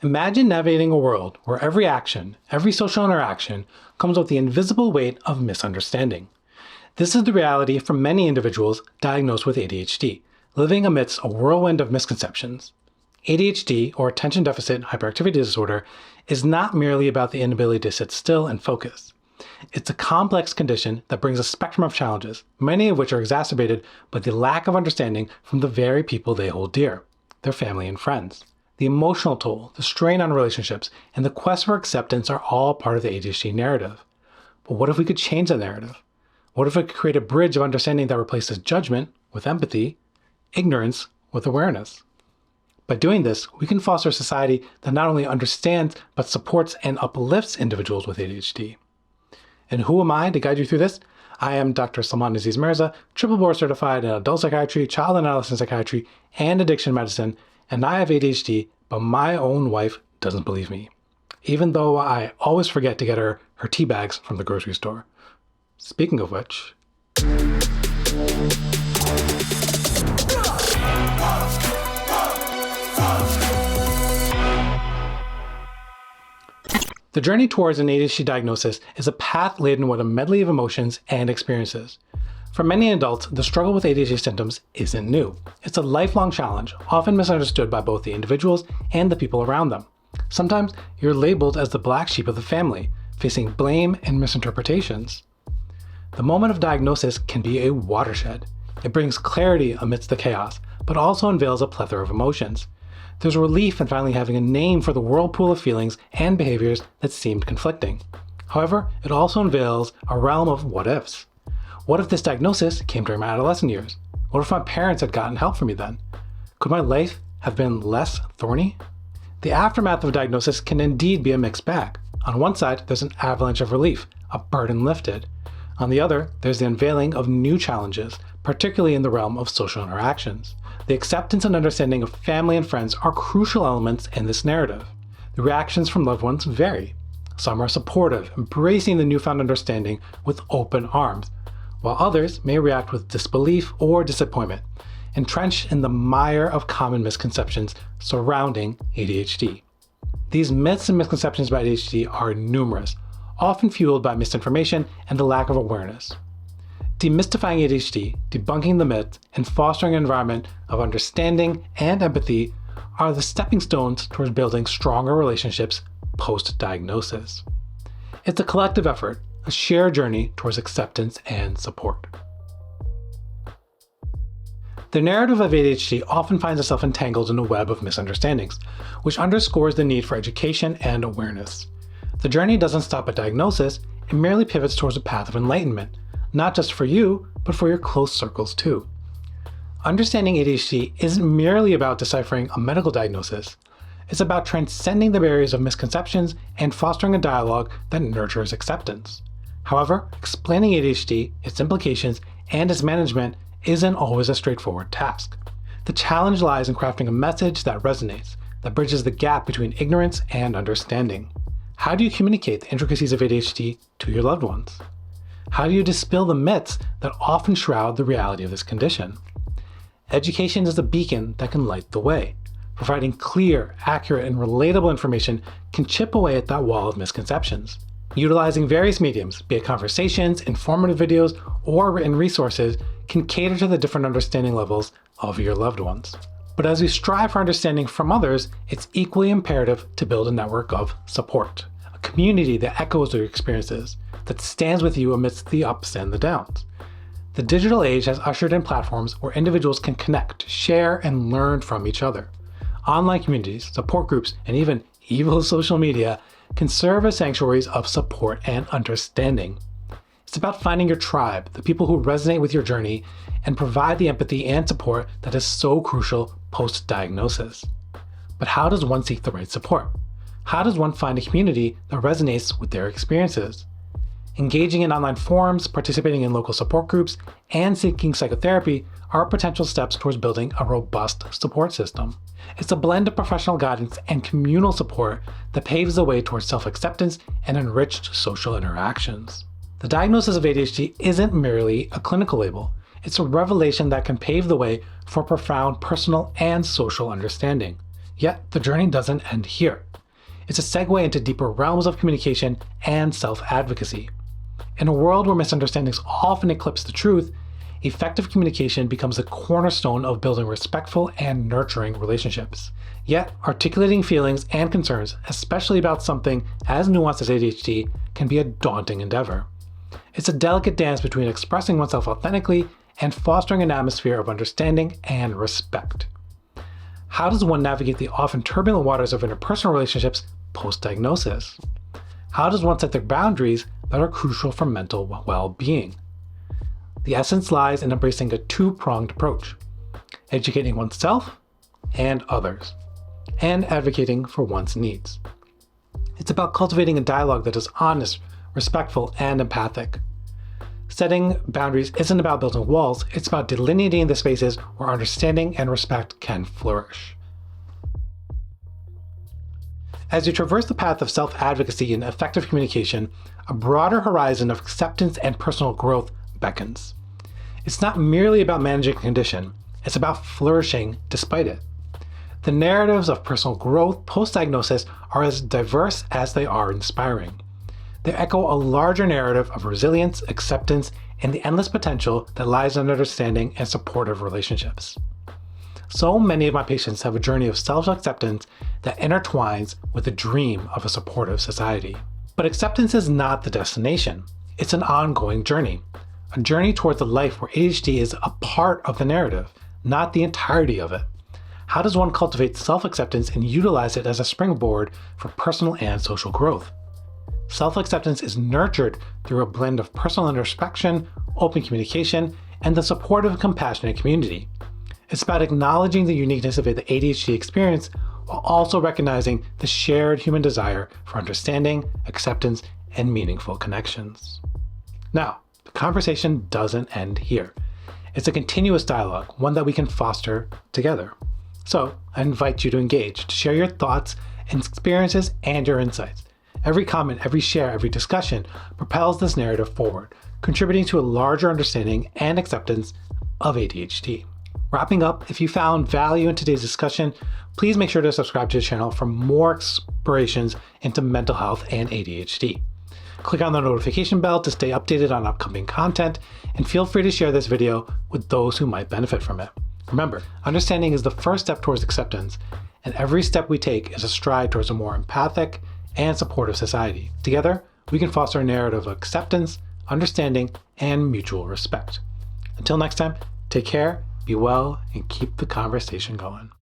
Imagine navigating a world where every action, every social interaction, comes with the invisible weight of misunderstanding. This is the reality for many individuals diagnosed with ADHD, living amidst a whirlwind of misconceptions. ADHD, or Attention Deficit Hyperactivity Disorder, is not merely about the inability to sit still and focus. It's a complex condition that brings a spectrum of challenges, many of which are exacerbated by the lack of understanding from the very people they hold dear, their family and friends. The emotional toll, the strain on relationships, and the quest for acceptance are all part of the ADHD narrative. But what if we could change that narrative? What if we could create a bridge of understanding that replaces judgment with empathy, ignorance with awareness? By doing this, we can foster a society that not only understands, but supports and uplifts individuals with ADHD. And who am I to guide you through this? I am Dr. Sulman Aziz Mirza, triple board certified in adult psychiatry, child and adolescent psychiatry, and addiction medicine, and I have ADHD, but my own wife doesn't believe me, even though I always forget to get her tea bags from the grocery store. Speaking of which, the journey towards an ADHD diagnosis is a path laden with a medley of emotions and experiences. For many adults, the struggle with ADHD symptoms isn't new. It's a lifelong challenge, often misunderstood by both the individuals and the people around them. Sometimes you're labeled as the black sheep of the family, facing blame and misinterpretations. The moment of diagnosis can be a watershed. It brings clarity amidst the chaos, but also unveils a plethora of emotions. There's relief in finally having a name for the whirlpool of feelings and behaviors that seemed conflicting. However, it also unveils a realm of what-ifs. What if this diagnosis came during my adolescent years? What if my parents had gotten help for me then? Could my life have been less thorny? The aftermath of a diagnosis can indeed be a mixed bag. On one side, there's an avalanche of relief, a burden lifted. On the other, there's the unveiling of new challenges, particularly in the realm of social interactions. The acceptance and understanding of family and friends are crucial elements in this narrative. The reactions from loved ones vary. Some are supportive, embracing the newfound understanding with open arms, while others may react with disbelief or disappointment, entrenched in the mire of common misconceptions surrounding ADHD. These myths and misconceptions about ADHD are numerous, often fueled by misinformation and a lack of awareness. Demystifying ADHD, debunking the myths, and fostering an environment of understanding and empathy are the stepping stones towards building stronger relationships post-diagnosis. It's a collective effort, a shared journey towards acceptance and support. The narrative of ADHD often finds itself entangled in a web of misunderstandings, which underscores the need for education and awareness. The journey doesn't stop at diagnosis, it merely pivots towards a path of enlightenment, not just for you, but for your close circles too. Understanding ADHD isn't merely about deciphering a medical diagnosis. It's about transcending the barriers of misconceptions and fostering a dialogue that nurtures acceptance. However, explaining ADHD, its implications, and its management isn't always a straightforward task. The challenge lies in crafting a message that resonates, that bridges the gap between ignorance and understanding. How do you communicate the intricacies of ADHD to your loved ones? How do you dispel the myths that often shroud the reality of this condition? Education is a beacon that can light the way. Providing clear, accurate, and relatable information can chip away at that wall of misconceptions. Utilizing various mediums, be it conversations, informative videos, or written resources, can cater to the different understanding levels of your loved ones. But as we strive for understanding from others, it's equally imperative to build a network of support, a community that echoes your experiences, that stands with you amidst the ups and the downs. The digital age has ushered in platforms where individuals can connect, share, and learn from each other. Online communities, support groups, and even evil social media can serve as sanctuaries of support and understanding. It's about finding your tribe, the people who resonate with your journey, and provide the empathy and support that is so crucial post-diagnosis. But how does one seek the right support? How does one find a community that resonates with their experiences? Engaging in online forums, participating in local support groups, and seeking psychotherapy are potential steps towards building a robust support system. It's a blend of professional guidance and communal support that paves the way towards self-acceptance and enriched social interactions. The diagnosis of ADHD isn't merely a clinical label. It's a revelation that can pave the way for profound personal and social understanding. Yet, the journey doesn't end here. It's a segue into deeper realms of communication and self-advocacy. In a world where misunderstandings often eclipse the truth, effective communication becomes a cornerstone of building respectful and nurturing relationships. Yet, articulating feelings and concerns, especially about something as nuanced as ADHD, can be a daunting endeavor. It's a delicate dance between expressing oneself authentically and fostering an atmosphere of understanding and respect. How does one navigate the often turbulent waters of interpersonal relationships post-diagnosis? How does one set their boundaries that are crucial for mental well-being? The essence lies in embracing a two-pronged approach: educating oneself and others, and advocating for one's needs. It's about cultivating a dialogue that is honest, respectful, and empathic. Setting boundaries isn't about building walls, it's about delineating the spaces where understanding and respect can flourish. As you traverse the path of self-advocacy and effective communication, a broader horizon of acceptance and personal growth beckons. It's not merely about managing a condition, it's about flourishing despite it. The narratives of personal growth post-diagnosis are as diverse as they are inspiring. They echo a larger narrative of resilience, acceptance, and the endless potential that lies in understanding and supportive relationships. So many of my patients have a journey of self-acceptance that intertwines with the dream of a supportive society. But acceptance is not the destination. It's an ongoing journey. A journey towards a life where ADHD is a part of the narrative, not the entirety of it. How does one cultivate self-acceptance and utilize it as a springboard for personal and social growth? Self-acceptance is nurtured through a blend of personal introspection, open communication, and the supportive and compassionate community. It's about acknowledging the uniqueness of the ADHD experience while also recognizing the shared human desire for understanding, acceptance, and meaningful connections. Now, the conversation doesn't end here. It's a continuous dialogue, one that we can foster together. So, I invite you to engage, to share your thoughts and experiences and your insights. Every comment, every share, every discussion propels this narrative forward, contributing to a larger understanding and acceptance of ADHD. Wrapping up, if you found value in today's discussion, please make sure to subscribe to the channel for more explorations into mental health and ADHD. Click on the notification bell to stay updated on upcoming content, and feel free to share this video with those who might benefit from it. Remember, understanding is the first step towards acceptance, and every step we take is a stride towards a more empathic and supportive society. Together, we can foster a narrative of acceptance, understanding, and mutual respect. Until next time, take care, be well, and keep the conversation going.